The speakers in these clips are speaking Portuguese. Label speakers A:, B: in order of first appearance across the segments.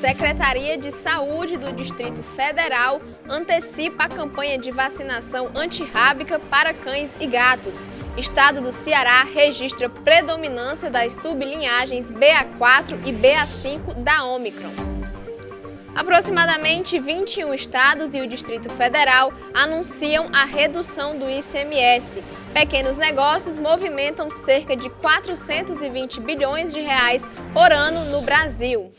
A: Secretaria de Saúde do Distrito Federal antecipa a campanha de vacinação antirrábica para cães e gatos. Estado do Ceará registra predominância das sublinhagens BA4 e BA5 da Ômicron. Aproximadamente 21 estados e o Distrito Federal anunciam a redução do ICMS. Pequenos negócios movimentam cerca de 420 bilhões de reais por ano no Brasil.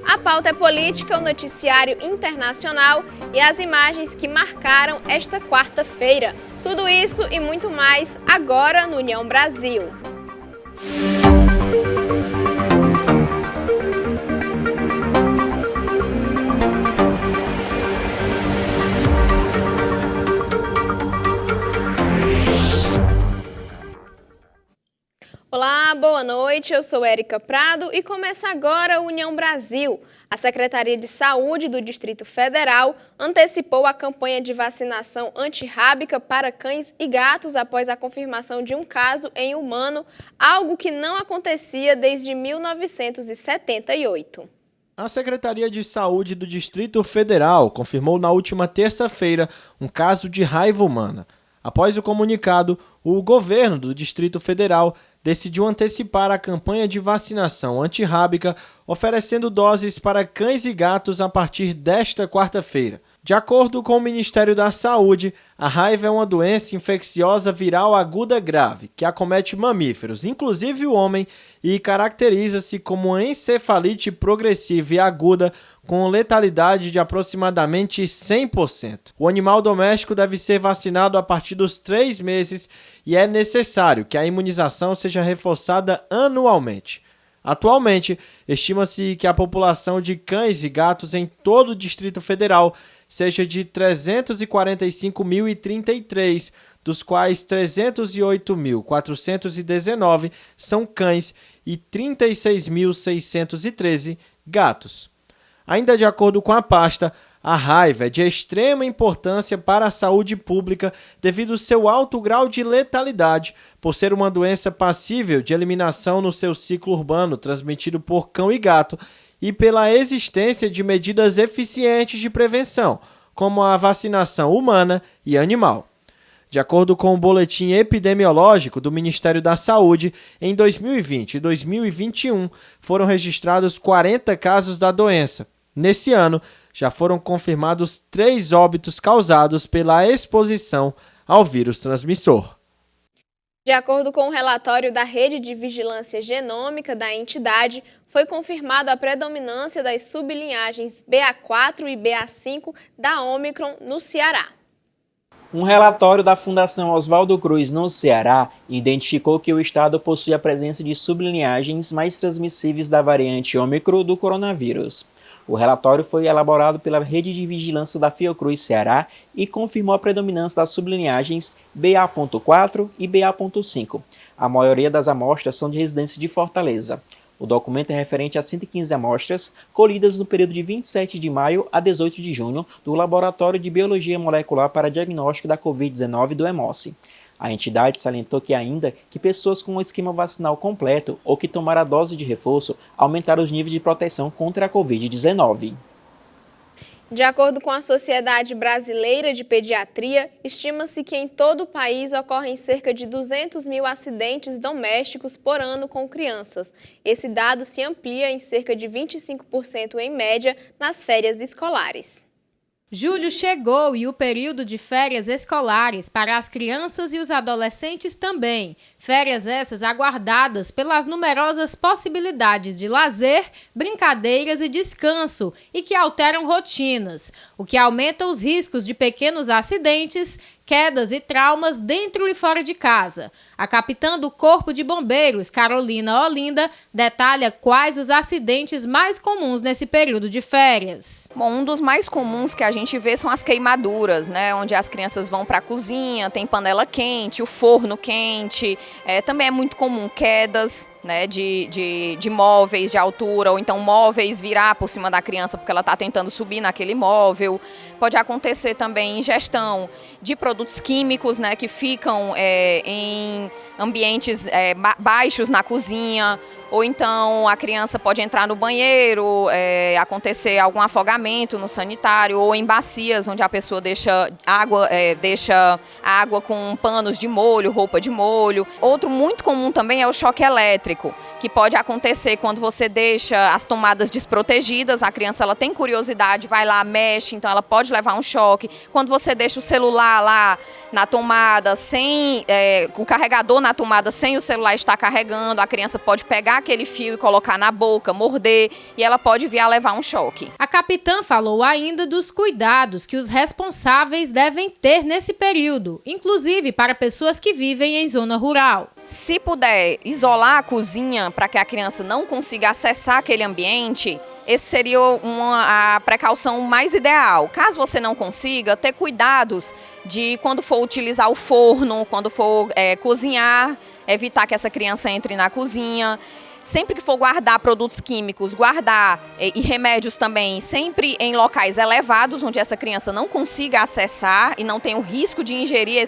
A: A pauta é política, o noticiário internacional e as imagens que marcaram esta quarta-feira. Tudo isso e muito mais agora no União Brasil. Olá, boa noite, eu sou Érica Prado e começa agora o União Brasil. A Secretaria de Saúde do Distrito Federal antecipou a campanha de vacinação antirrábica para cães e gatos após a confirmação de um caso em humano, algo que não acontecia desde 1978.
B: A Secretaria de Saúde do Distrito Federal confirmou na última terça-feira um caso de raiva humana. Após o comunicado, o governo do Distrito Federal decidiu antecipar a campanha de vacinação antirrábica, oferecendo doses para cães e gatos a partir desta quarta-feira. De acordo com o Ministério da Saúde, a raiva é uma doença infecciosa viral aguda grave, que acomete mamíferos, inclusive o homem, e caracteriza-se como uma encefalite progressiva e aguda com letalidade de aproximadamente 100%. O animal doméstico deve ser vacinado a partir dos 3 meses e é necessário que a imunização seja reforçada anualmente. Atualmente, estima-se que a população de cães e gatos em todo o Distrito Federal seja de 345.033, dos quais 308.419 são cães e 36.613 gatos. Ainda de acordo com a pasta, a raiva é de extrema importância para a saúde pública devido ao seu alto grau de letalidade, por ser uma doença passível de eliminação no seu ciclo urbano transmitido por cão e gato, e pela existência de medidas eficientes de prevenção, como a vacinação humana e animal. De acordo com o boletim epidemiológico do Ministério da Saúde, em 2020 e 2021 foram registrados 40 casos da doença. Nesse ano, já foram confirmados 3 óbitos causados pela exposição ao vírus transmissor.
A: De acordo com o relatório da Rede de Vigilância Genômica da entidade, foi confirmada a predominância das sublinhagens BA4 e BA5 da Ômicron no Ceará.
C: Um relatório da Fundação Oswaldo Cruz no Ceará identificou que o estado possui a presença de sublinhagens mais transmissíveis da variante Ômicron do coronavírus. O relatório foi elaborado pela Rede de Vigilância da Fiocruz Ceará e confirmou a predominância das sublinhagens BA.4 e BA.5. A maioria das amostras são de residentes de Fortaleza. O documento é referente a 115 amostras colhidas no período de 27 de maio a 18 de junho do Laboratório de Biologia Molecular para Diagnóstico da Covid-19 do EMOSSE. A entidade salientou que ainda que pessoas com um esquema vacinal completo ou que tomaram a dose de reforço aumentaram os níveis de proteção contra a Covid-19.
A: De acordo com a Sociedade Brasileira de Pediatria, estima-se que em todo o país ocorrem cerca de 200 mil acidentes domésticos por ano com crianças. Esse dado se amplia em cerca de 25% em média nas férias escolares.
D: Julho chegou e o período de férias escolares para as crianças e os adolescentes também. Férias essas aguardadas pelas numerosas possibilidades de lazer, brincadeiras e descanso e que alteram rotinas, o que aumenta os riscos de pequenos acidentes, quedas e traumas dentro e fora de casa. A capitã do Corpo de Bombeiros, Carolina Olinda, detalha quais os acidentes mais comuns nesse período de férias.
E: Bom, um dos mais comuns que a gente vê são as queimaduras, né? Onde as crianças vão para a cozinha, tem panela quente, o forno quente. Também é muito comum quedas, né, de móveis de altura, ou então móveis virar por cima da criança porque ela está tentando subir naquele móvel. Pode acontecer também ingestão de produtos químicos, né, que ficam em ambientes baixos na cozinha, ou então a criança pode entrar no banheiro, acontecer algum afogamento no sanitário, ou em bacias onde a pessoa deixa água com panos de molho, roupa de molho. Outro muito comum também é o choque elétrico, que pode acontecer quando você deixa as tomadas desprotegidas, a criança ela tem curiosidade, vai lá, mexe, então ela pode levar um choque. Quando você deixa o celular lá na tomada, com o carregador na tomada, sem o celular estar carregando, a criança pode pegar aquele fio e colocar na boca, morder, e ela pode vir a levar um choque.
D: A capitã falou ainda dos cuidados que os responsáveis devem ter nesse período, inclusive para pessoas que vivem em zona rural.
E: Se puder isolar a cozinha para que a criança não consiga acessar aquele ambiente, esse seria a precaução mais ideal. Caso você não consiga, ter cuidados de quando for utilizar o forno, quando for cozinhar, evitar que essa criança entre na cozinha. Sempre que for guardar produtos químicos, e remédios também, sempre em locais elevados, onde essa criança não consiga acessar e não tenha o risco de ingerir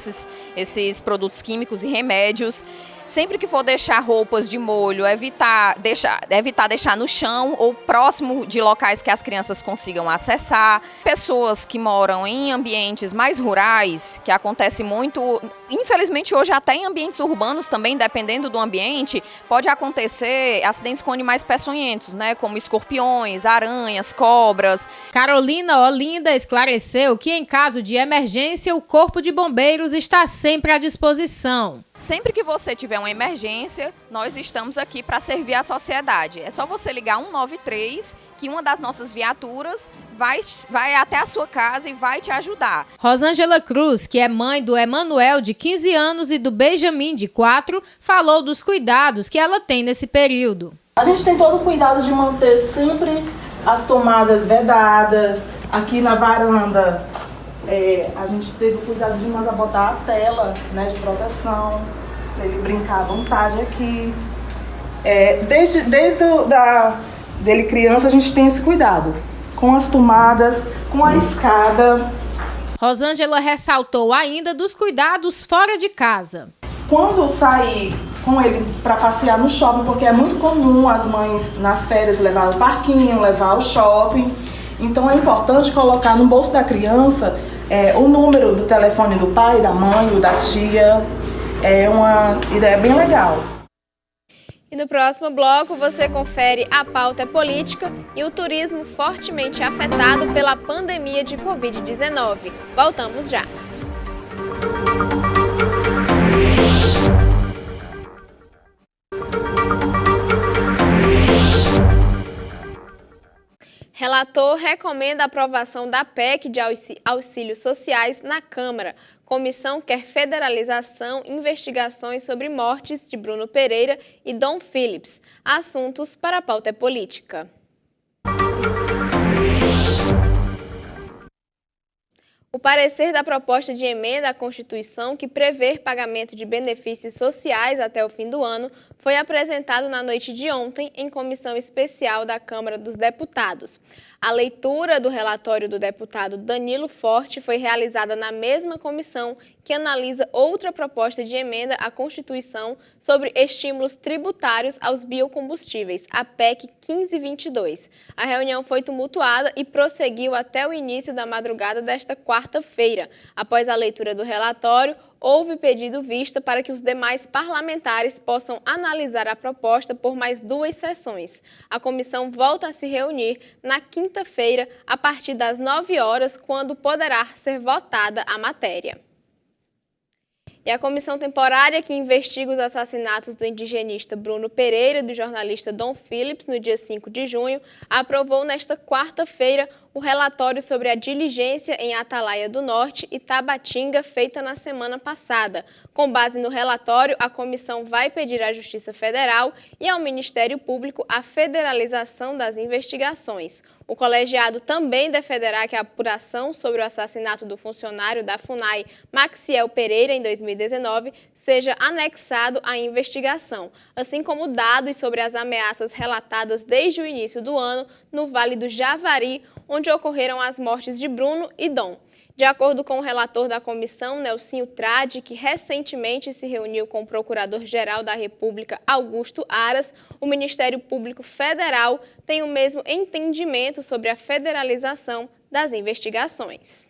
E: esses produtos químicos e remédios. Sempre que for deixar roupas de molho, evitar deixar no chão ou próximo de locais que as crianças consigam acessar. Pessoas que moram em ambientes mais rurais, que acontece muito, infelizmente hoje até em ambientes urbanos também, dependendo do ambiente, pode acontecer acidentes com animais peçonhentos, né, como escorpiões, aranhas, cobras.
D: Carolina Olinda esclareceu que em caso de emergência, o Corpo de Bombeiros está sempre à disposição.
E: Sempre que você tiver uma emergência, nós estamos aqui para servir a sociedade. É só você ligar 193, que uma das nossas viaturas vai até a sua casa e vai te ajudar.
D: Rosângela Cruz, que é mãe do Emanuel, de 15 anos, e do Benjamin, de 4, falou dos cuidados que ela tem nesse período.
F: A gente tem todo o cuidado de manter sempre as tomadas vedadas. Aqui na varanda, a gente teve o cuidado de mandar botar a tela, né, de proteção, para ele brincar à vontade aqui. Desde dele criança, a gente tem esse cuidado com as tomadas, com a escada.
D: Rosângela ressaltou ainda dos cuidados fora de casa.
F: Quando sair com ele para passear no shopping, porque é muito comum as mães nas férias levar o parquinho, levar ao shopping. Então é importante colocar no bolso da criança o número do telefone do pai, da mãe ou da tia. É uma ideia bem legal.
A: E no próximo bloco você confere a pauta política e o turismo fortemente afetado pela pandemia de Covid-19. Voltamos já. Relator recomenda a aprovação da PEC de auxílios sociais na Câmara. Comissão quer federalização e investigações sobre mortes de Bruno Pereira e Dom Phillips. Assuntos para a pauta política. O parecer da proposta de emenda à Constituição que prevê pagamento de benefícios sociais até o fim do ano foi apresentado na noite de ontem em comissão especial da Câmara dos Deputados. A leitura do relatório do deputado Danilo Forte foi realizada na mesma comissão que analisa outra proposta de emenda à Constituição sobre estímulos tributários aos biocombustíveis, a PEC 1522. A reunião foi tumultuada e prosseguiu até o início da madrugada desta quarta-feira. Após a leitura do relatório, houve pedido vista para que os demais parlamentares possam analisar a proposta por mais 2 sessões. A comissão volta a se reunir na quinta-feira, a partir das 9 horas, quando poderá ser votada a matéria. E a comissão temporária que investiga os assassinatos do indigenista Bruno Pereira e do jornalista Dom Phillips no dia 5 de junho aprovou nesta quarta-feira o relatório sobre a diligência em Atalaia do Norte e Tabatinga feita na semana passada. Com base no relatório, a comissão vai pedir à Justiça Federal e ao Ministério Público a federalização das investigações. O colegiado também defenderá que a apuração sobre o assassinato do funcionário da FUNAI, Maxiel Pereira, em 2019, seja anexado à investigação, assim como dados sobre as ameaças relatadas desde o início do ano no Vale do Javari, onde ocorreram as mortes de Bruno e Dom. De acordo com o relator da comissão, Nelsinho Trade, que recentemente se reuniu com o Procurador-Geral da República, Augusto Aras, o Ministério Público Federal tem o mesmo entendimento sobre a federalização das investigações.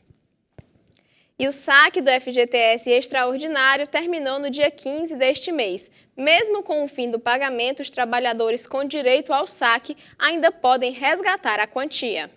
A: E o saque do FGTS extraordinário terminou no dia 15 deste mês. Mesmo com o fim do pagamento, os trabalhadores com direito ao saque ainda podem resgatar a quantia.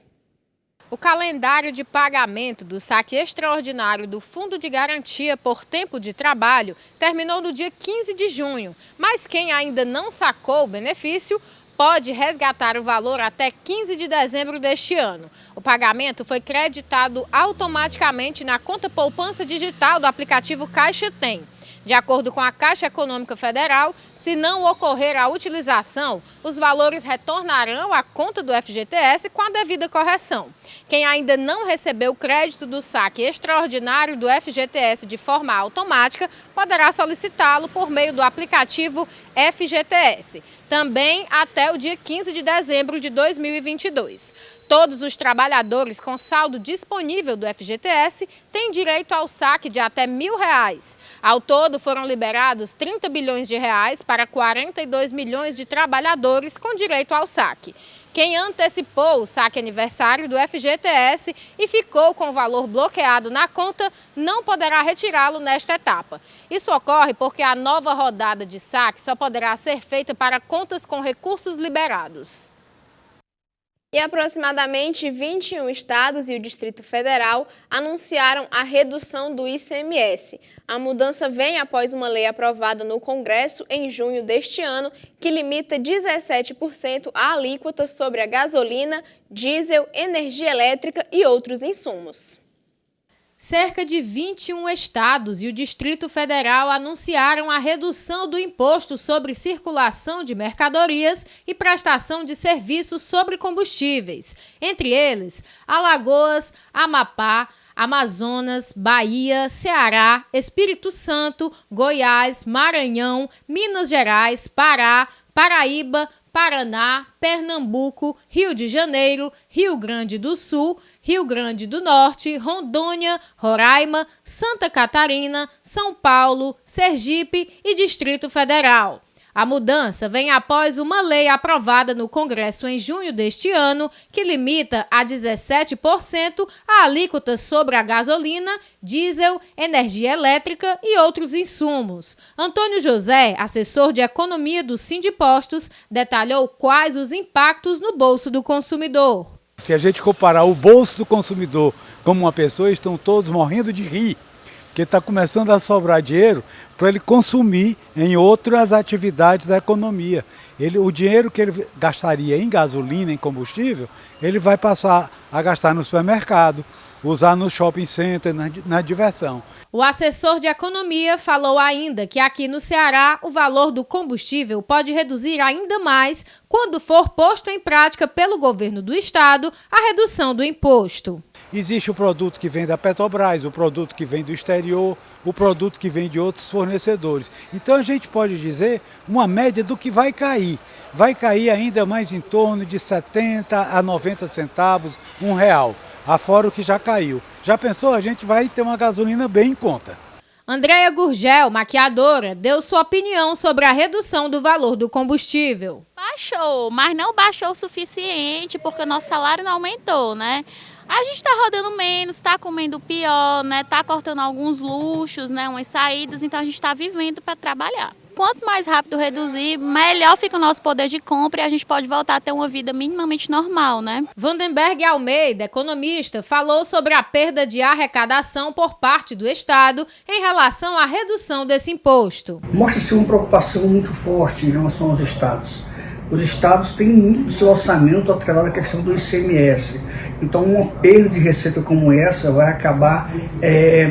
D: O calendário de pagamento do saque extraordinário do Fundo de Garantia por Tempo de Trabalho terminou no dia 15 de junho, mas quem ainda não sacou o benefício pode resgatar o valor até 15 de dezembro deste ano. O pagamento foi creditado automaticamente na conta poupança digital do aplicativo Caixa Tem. De acordo com a Caixa Econômica Federal, se não ocorrer a utilização, os valores retornarão à conta do FGTS com a devida correção. Quem ainda não recebeu o crédito do saque extraordinário do FGTS de forma automática poderá solicitá-lo por meio do aplicativo FGTS, também até o dia 15 de dezembro de 2022. Todos os trabalhadores com saldo disponível do FGTS têm direito ao saque de até R$1.000. Ao todo, foram liberados 30 bilhões de reais para 42 milhões de trabalhadores com direito ao saque. Quem antecipou o saque aniversário do FGTS e ficou com o valor bloqueado na conta não poderá retirá-lo nesta etapa. Isso ocorre porque a nova rodada de saque só poderá ser feita para contas com recursos liberados.
A: E aproximadamente 21 estados e o Distrito Federal anunciaram a redução do ICMS. A mudança vem após uma lei aprovada no Congresso em junho deste ano, que limita 17% a alíquota sobre a gasolina, diesel, energia elétrica e outros insumos.
D: Cerca de 21 estados e o Distrito Federal anunciaram a redução do imposto sobre circulação de mercadorias e prestação de serviços sobre combustíveis. Entre eles, Alagoas, Amapá, Amazonas, Bahia, Ceará, Espírito Santo, Goiás, Maranhão, Minas Gerais, Pará, Paraíba, Paraná, Pernambuco, Rio de Janeiro, Rio Grande do Sul, Rio Grande do Norte, Rondônia, Roraima, Santa Catarina, São Paulo, Sergipe e Distrito Federal. A mudança vem após uma lei aprovada no Congresso em junho deste ano, que limita a 17% a alíquota sobre a gasolina, diesel, energia elétrica e outros insumos. Antônio José, assessor de economia do Sindipostos, detalhou quais os impactos no bolso do consumidor.
G: Se a gente comparar o bolso do consumidor como uma pessoa, estão todos morrendo de rir, porque está começando a sobrar dinheiro para ele consumir em outras atividades da economia. O dinheiro que ele gastaria em gasolina, em combustível, ele vai passar a gastar no supermercado, usar no shopping center, na diversão.
D: O assessor de economia falou ainda que aqui no Ceará o valor do combustível pode reduzir ainda mais quando for posto em prática pelo governo do estado a redução do imposto.
G: Existe o produto que vem da Petrobras, o produto que vem do exterior, o produto que vem de outros fornecedores. Então a gente pode dizer uma média do que vai cair. Vai cair ainda mais em torno de 70 a 90 centavos, R$1, afora o que já caiu. Já pensou? A gente vai ter uma gasolina bem em conta.
D: Andréia Gurgel, maquiadora, deu sua opinião sobre a redução do valor do combustível.
H: Baixou, mas não baixou o suficiente porque o nosso salário não aumentou, né? A gente está rodando menos, está comendo pior, né? Está cortando alguns luxos, né? Umas saídas, então a gente está vivendo para trabalhar. Quanto mais rápido reduzir, melhor fica o nosso poder de compra e a gente pode voltar a ter uma vida minimamente normal, né?
D: Vandenberg Almeida, economista, falou sobre a perda de arrecadação por parte do Estado em relação à redução desse imposto.
I: Mostra-se uma preocupação muito forte em relação aos estados. Os estados têm muito do seu orçamento atrelado à questão do ICMS. Então, uma perda de receita como essa vai acabar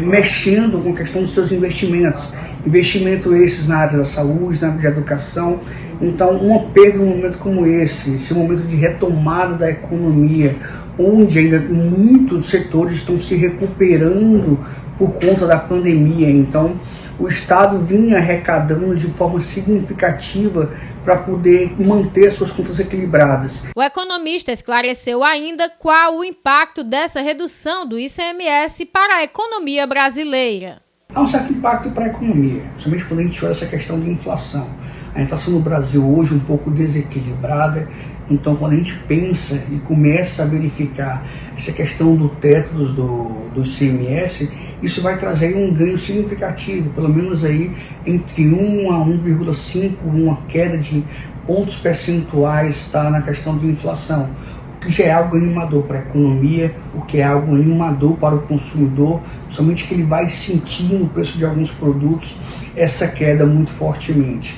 I: mexendo com a questão dos seus investimentos. Investimentos esses na área da saúde, na área de educação. Então, uma perda num momento como esse momento de retomada da economia, onde ainda muitos setores estão se recuperando por conta da pandemia. Então, o Estado vinha arrecadando de forma significativa para poder manter suas contas equilibradas.
D: O economista esclareceu ainda qual o impacto dessa redução do ICMS para a economia brasileira.
I: Há um certo impacto para a economia, principalmente quando a gente olha essa questão de inflação. A inflação no Brasil hoje é um pouco desequilibrada, então quando a gente pensa e começa a verificar essa questão do teto do ICMS, isso vai trazer um ganho significativo, pelo menos aí entre 1 a 1,5, uma queda de pontos percentuais na questão de inflação. O que já é algo animador para a economia, o que é algo animador para o consumidor, somente que ele vai sentir no preço de alguns produtos essa queda muito fortemente.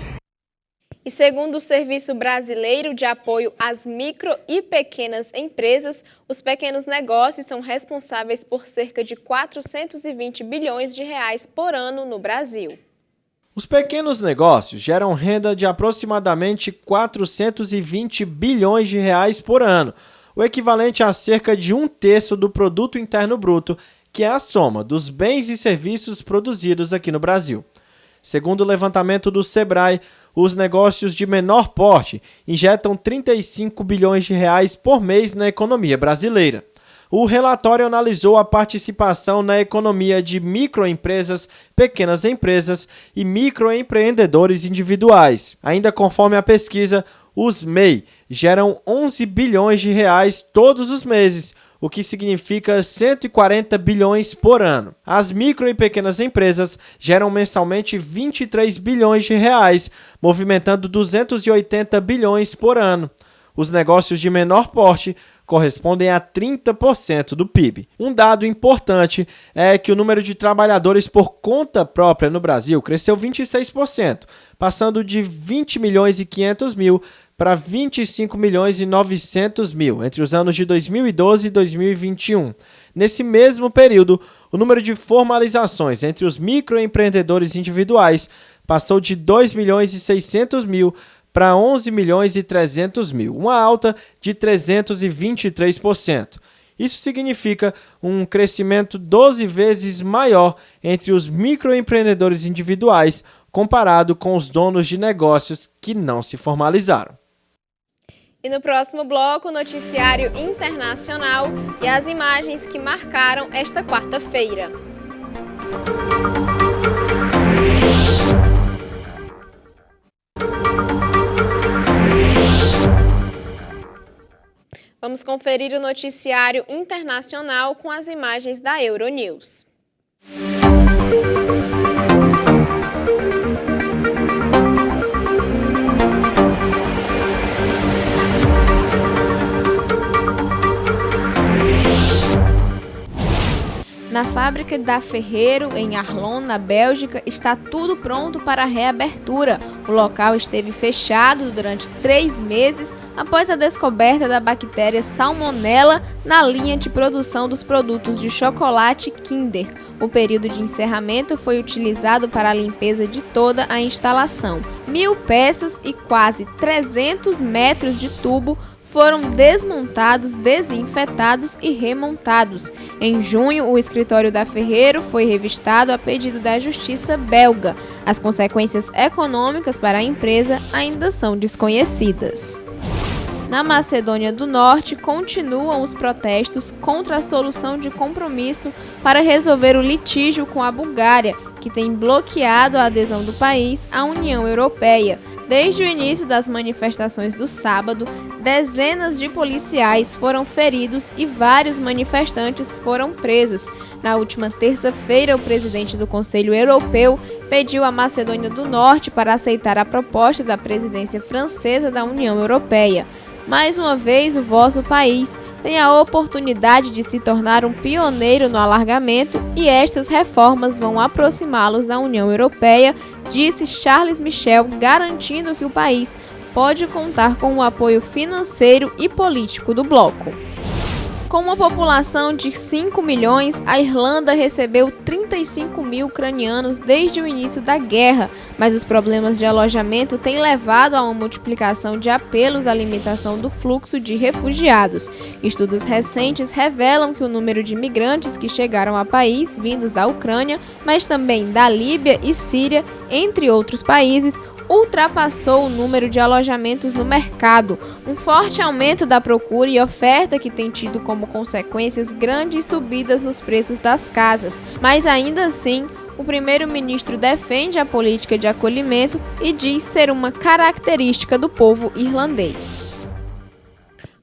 A: E segundo o Serviço Brasileiro de Apoio às Micro e Pequenas Empresas, os pequenos negócios são responsáveis por cerca de 420 bilhões de reais por ano no Brasil.
B: Os pequenos negócios geram renda de aproximadamente 420 bilhões de reais por ano, o equivalente a cerca de 1/3 do Produto Interno Bruto, que é a soma dos bens e serviços produzidos aqui no Brasil. Segundo o levantamento do Sebrae, os negócios de menor porte injetam 35 bilhões de reais por mês na economia brasileira. O relatório analisou a participação na economia de microempresas, pequenas empresas e microempreendedores individuais. Ainda conforme a pesquisa, os MEI geram 11 bilhões de reais todos os meses, o que significa 140 bilhões por ano. As micro e pequenas empresas geram mensalmente 23 bilhões de reais, movimentando 280 bilhões por ano. Os negócios de menor porte correspondem a 30% do PIB. Um dado importante é que o número de trabalhadores por conta própria no Brasil cresceu 26%, passando de 20 milhões e 500 mil para 25 milhões e 900 mil entre os anos de 2012 e 2021. Nesse mesmo período, o número de formalizações entre os microempreendedores individuais passou de 2 milhões e 600 mil para 11 milhões e 300 mil, uma alta de 323%. Isso significa um crescimento 12 vezes maior entre os microempreendedores individuais comparado com os donos de negócios que não se formalizaram.
A: E no próximo bloco, o noticiário internacional e as imagens que marcaram esta quarta-feira. Vamos conferir o noticiário internacional com as imagens da Euronews. Na fábrica da Ferrero, em Arlon, na Bélgica, está tudo pronto para a reabertura. O local esteve fechado durante 3 meses após a descoberta da bactéria Salmonella na linha de produção dos produtos de chocolate Kinder. O período de encerramento foi utilizado para a limpeza de toda a instalação. 1.000 peças e quase 300 metros de tubo foram desmontados, desinfetados e remontados. Em junho, o escritório da Ferrero foi revistado a pedido da Justiça belga. As consequências econômicas para a empresa ainda são desconhecidas. Na Macedônia do Norte, continuam os protestos contra a solução de compromisso para resolver o litígio com a Bulgária, que tem bloqueado a adesão do país à União Europeia. Desde o início das manifestações do sábado, dezenas de policiais foram feridos e vários manifestantes foram presos. Na última terça-feira, o presidente do Conselho Europeu pediu à Macedônia do Norte para aceitar a proposta da presidência francesa da União Europeia. Mais uma vez, o vosso país tem a oportunidade de se tornar um pioneiro no alargamento e estas reformas vão aproximá-los da União Europeia, disse Charles Michel, garantindo que o país pode contar com o apoio financeiro e político do bloco. Com uma população de 5 milhões, a Irlanda recebeu 35 mil ucranianos desde o início da guerra, mas os problemas de alojamento têm levado a uma multiplicação de apelos à limitação do fluxo de refugiados. Estudos recentes revelam que o número de imigrantes que chegaram ao país, vindos da Ucrânia, mas também da Líbia e Síria, entre outros países, ultrapassou o número de alojamentos no mercado, um forte aumento da procura e oferta que tem tido como consequências grandes subidas nos preços das casas. Mas ainda assim, o primeiro-ministro defende a política de acolhimento e diz ser uma característica do povo irlandês.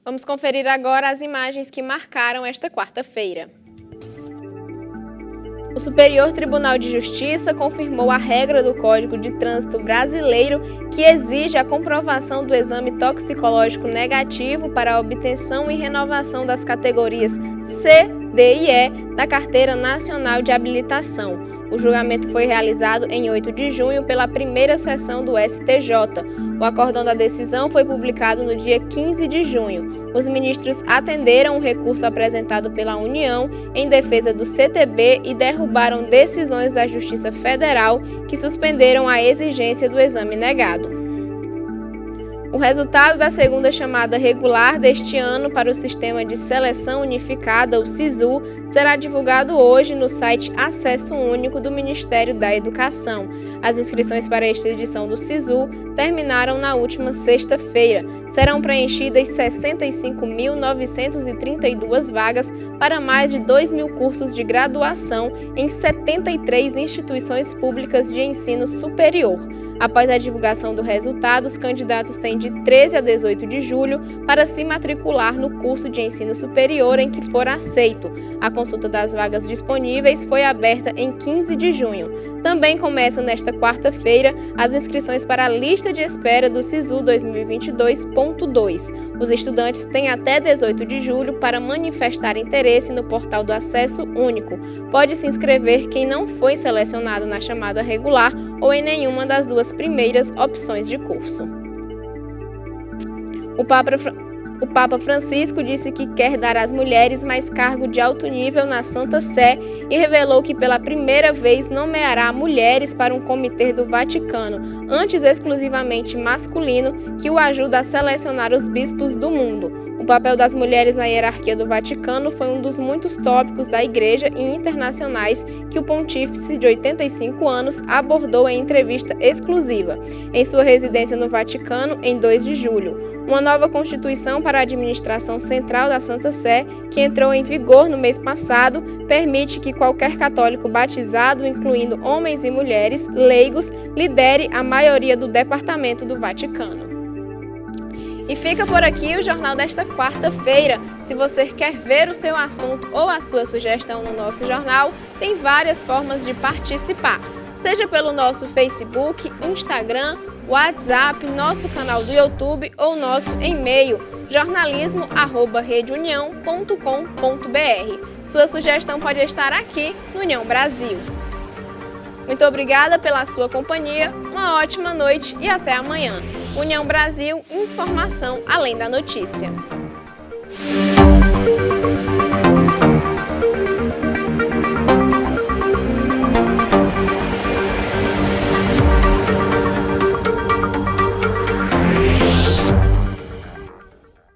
A: Vamos conferir agora as imagens que marcaram esta quarta-feira. O Superior Tribunal de Justiça confirmou a regra do Código de Trânsito Brasileiro que exige a comprovação do exame toxicológico negativo para a obtenção e renovação das categorias C, D e E da Carteira Nacional de Habilitação. O julgamento foi realizado em 8 de junho pela primeira sessão do STJ. O acórdão da decisão foi publicado no dia 15 de junho. Os ministros atenderam o recurso apresentado pela União em defesa do CTB e derrubaram decisões da Justiça Federal que suspenderam a exigência do exame negado. O resultado da segunda chamada regular deste ano para o Sistema de Seleção Unificada, o SISU, será divulgado hoje no site Acesso Único do Ministério da Educação. As inscrições para esta edição do SISU terminaram na última sexta-feira. Serão preenchidas 65.932 vagas para mais de 2.000 cursos de graduação em 73 instituições públicas de ensino superior. Após a divulgação do resultado, os candidatos têm de 13 a 18 de julho para se matricular no curso de ensino superior em que for aceito. A consulta das vagas disponíveis foi aberta em 15 de junho. Também começam nesta quarta-feira as inscrições para a lista de espera do SISU 2022.2. Os estudantes têm até 18 de julho para manifestar interesse no portal do Acesso Único. Pode se inscrever quem não foi selecionado na chamada regular ou em nenhuma das duas primeiras opções de curso. O Papa Francisco disse que quer dar às mulheres mais cargo de alto nível na Santa Sé e revelou que pela primeira vez nomeará mulheres para um comitê do Vaticano, antes exclusivamente masculino, que o ajuda a selecionar os bispos do mundo. O papel das mulheres na hierarquia do Vaticano foi um dos muitos tópicos da Igreja e internacionais que o pontífice de 85 anos abordou em entrevista exclusiva, em sua residência no Vaticano, em 2 de julho. Uma nova Constituição para a administração central da Santa Sé, que entrou em vigor no mês passado, permite que qualquer católico batizado, incluindo homens e mulheres, leigos, lidere a maioria do departamento do Vaticano. E fica por aqui o jornal desta quarta-feira. Se você quer ver o seu assunto ou a sua sugestão no nosso jornal, tem várias formas de participar. Seja pelo nosso Facebook, Instagram, WhatsApp, nosso canal do YouTube ou nosso e-mail jornalismo@redeunião.com.br. Sua sugestão pode estar aqui no União Brasil. Muito obrigada pela sua companhia, uma ótima noite e até amanhã. União Brasil, informação além da notícia.